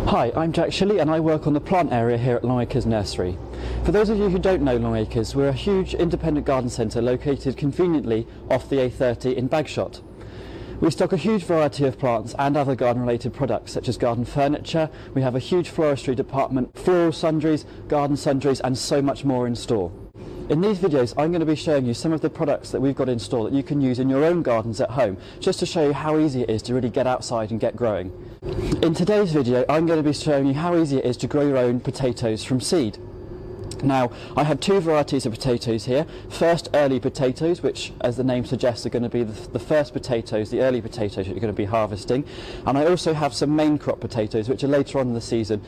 Hi, I'm Jack Shilley and I work on the plant area here at Longacres Nursery. For those of you who don't know Longacres, we're a huge independent garden centre located conveniently off the A30 in Bagshot. We stock a huge variety of plants and other garden related products such as garden furniture. We have a huge floristry department, floral sundries, garden sundries and so much more in store. In these videos I'm going to be showing you some of the products that we've got in store that you can use in your own gardens at home, just to show you how easy it is to really get outside and get growing. In today's video I'm going to be showing you how easy it is to grow your own potatoes from seed. Now, I have two varieties of potatoes here. First, early potatoes, which as the name suggests are going to be the first potatoes, the early potatoes that you're going to be harvesting. And I also have some main crop potatoes, which are later on in the season.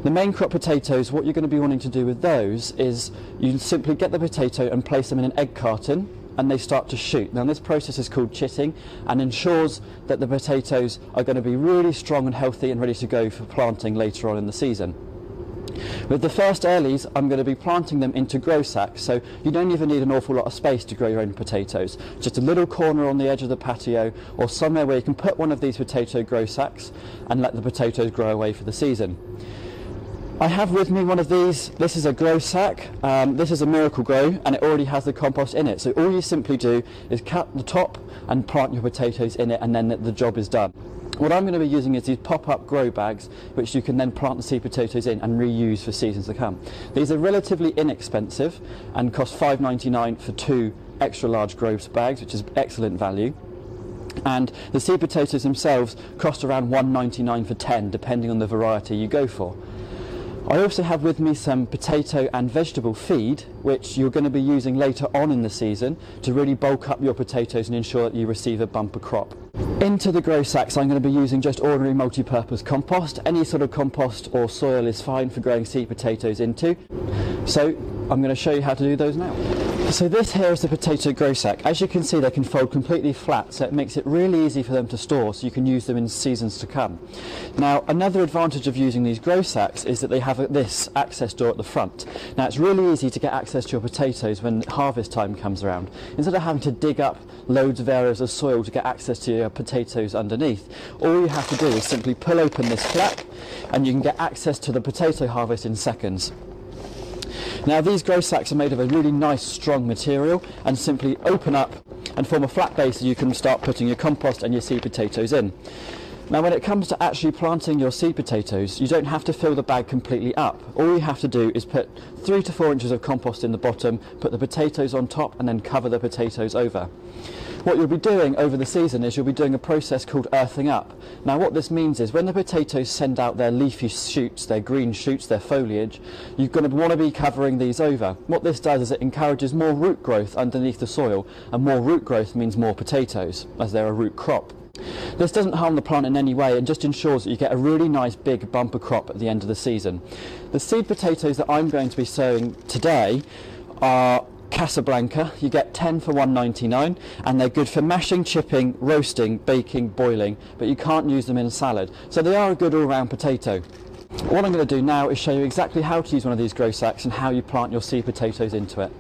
The main crop potatoes, what you're going to be wanting to do with those is you simply get the potato and place them in an egg carton and they start to shoot. Now this process is called chitting and ensures that the potatoes are going to be really strong and healthy and ready to go for planting later on in the season. With the first earlies, I'm going to be planting them into grow sacks, so you don't even need an awful lot of space to grow your own potatoes. Just a little corner on the edge of the patio or somewhere where you can put one of these potato grow sacks and let the potatoes grow away for the season. I have with me one of these. This is a grow sack. This is a Miracle Grow and it already has the compost in it, so all you simply do is cut the top and plant your potatoes in it and then the job is done. What I'm going to be using is these pop-up grow bags which you can then plant the seed potatoes in and reuse for seasons to come. These are relatively inexpensive and cost £5.99 for two extra large grow bags, which is excellent value. And the seed potatoes themselves cost around £1.99 for 10, depending on the variety you go for. I also have with me some potato and vegetable feed which you're going to be using later on in the season to really bulk up your potatoes and ensure that you receive a bumper crop. Into the grow sacks I'm going to be using just ordinary multi-purpose compost. Any sort of compost or soil is fine for growing seed potatoes into. So I'm going to show you how to do those now. So this here is the potato grow sack. As you can see, they can fold completely flat, so it makes it really easy for them to store so you can use them in seasons to come. Now another advantage of using these grow sacks is that they have this access door at the front. Now it's really easy to get access to your potatoes when harvest time comes around. Instead of having to dig up loads of areas of soil to get access to your potatoes underneath, all you have to do is simply pull open this flap and you can get access to the potato harvest in seconds. Now these grow sacks are made of a really nice strong material and simply open up and form a flat base so you can start putting your compost and your seed potatoes in. Now when it comes to actually planting your seed potatoes, you don't have to fill the bag completely up. All you have to do is put 3 to 4 inches of compost in the bottom, put the potatoes on top and then cover the potatoes over. What you'll be doing over the season is you'll be doing a process called earthing up. Now what this means is when the potatoes send out their leafy shoots, their green shoots, their foliage, you're going to want to be covering these over. What this does is it encourages more root growth underneath the soil, and more root growth means more potatoes, as they're a root crop. This doesn't harm the plant in any way and just ensures that you get a really nice big bumper crop at the end of the season. The seed potatoes that I'm going to be sowing today are Casablanca. You get 10 for £1.99 and they're good for mashing, chipping, roasting, baking, boiling, but you can't use them in a salad. So they are a good all-round potato. What I'm going to do now is show you exactly how to use one of these grow sacks and how you plant your seed potatoes into it.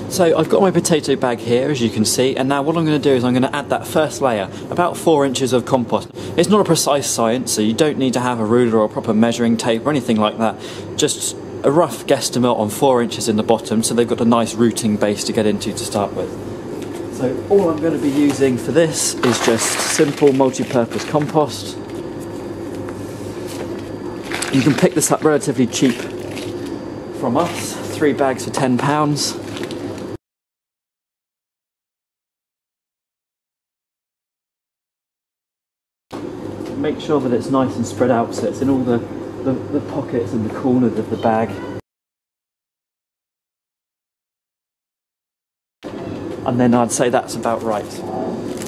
So I've got my potato bag here, as you can see, and now what I'm going to do is I'm going to add that first layer, about 4 inches of compost. It's not a precise science, so you don't need to have a ruler or a proper measuring tape or anything like that. Just a rough guesstimate on 4 inches in the bottom, so they've got a nice rooting base to get into to start with. So all I'm going to be using for this is just simple multi-purpose compost. You can pick this up relatively cheap from us, 3 bags for £10. Make sure that it's nice and spread out so it's in all the pockets and the corners of the bag. And then I'd say that's about right.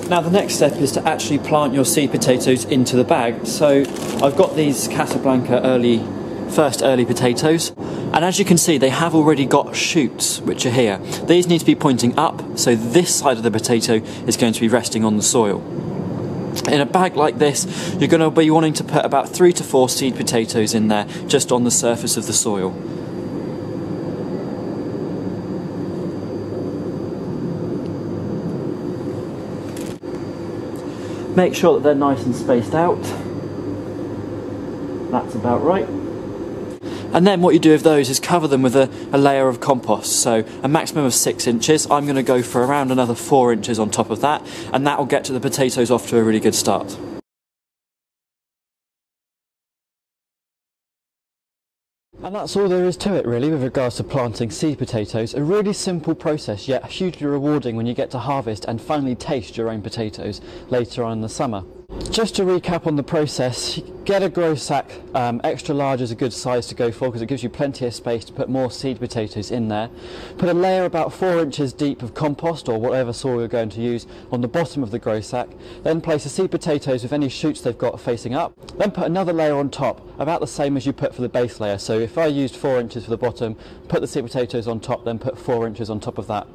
Now the next step is to actually plant your seed potatoes into the bag. So I've got these Casablanca first early potatoes, and as you can see they have already got shoots which are here. These need to be pointing up, so this side of the potato is going to be resting on the soil. In a bag like this, you're going to be wanting to put about 3 to 4 seed potatoes in there, just on the surface of the soil. Make sure that they're nice and spaced out. That's about right. And then what you do with those is cover them with a layer of compost, so a maximum of 6 inches. I'm going to go for around another 4 inches on top of that, and that will get the potatoes off to a really good start. And that's all there is to it really with regards to planting seed potatoes. A really simple process, yet hugely rewarding when you get to harvest and finally taste your own potatoes later on in the summer. Just to recap on the process, get a grow sack. Extra large is a good size to go for because it gives you plenty of space to put more seed potatoes in there. Put a layer about 4 inches deep of compost or whatever soil you're going to use on the bottom of the grow sack. Then place the seed potatoes with any shoots they've got facing up. Then put another layer on top, about the same as you put for the base layer. So if I used 4 inches for the bottom, put the seed potatoes on top, then put 4 inches on top of that.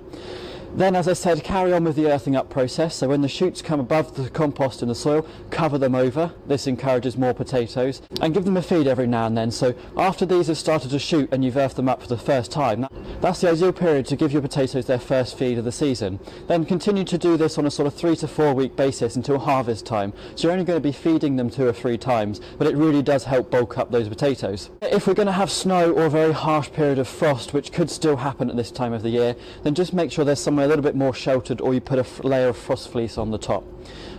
Then, as I said, carry on with the earthing up process. So when the shoots come above the compost in the soil, cover them over. This encourages more potatoes. And give them a feed every now and then. So after these have started to shoot and you've earthed them up for the first time, that's the ideal period to give your potatoes their first feed of the season. Then continue to do this on a sort of 3 to 4 week basis until harvest time. So you're only going to be feeding them 2 or 3 times, but it really does help bulk up those potatoes. If we're going to have snow or a very harsh period of frost, which could still happen at this time of the year, then just make sure there's somewhere a little bit more sheltered, or you put a layer of frost fleece on the top.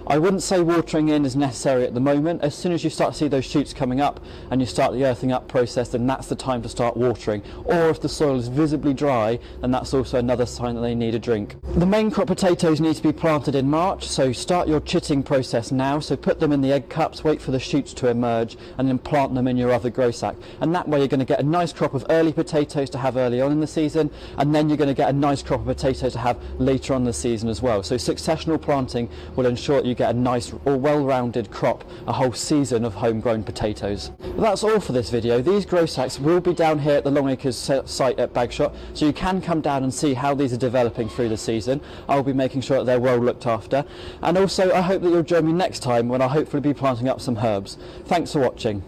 I wouldn't say watering in is necessary at the moment. As soon as you start to see those shoots coming up and you start the earthing up process, then that's the time to start watering. Or if the soil is visibly dry, then that's also another sign that they need a drink. The main crop potatoes need to be planted in March, so start your chitting process now. So put them in the egg cups, wait for the shoots to emerge, and then plant them in your other grow sack. And that way you're going to get a nice crop of early potatoes to have early on in the season, and then you're going to get a nice crop of potatoes to have later on in the season as well. So successional planting will ensure that you get a nice or well-rounded crop, a whole season of homegrown potatoes. That's all for this video. These grow sacks will be down here at the Longacres site at Bagshot, so you can come down and see how these are developing through the season. I'll be making sure that they're well looked after, and also I hope that you'll join me next time when I'll hopefully be planting up some herbs. Thanks for watching.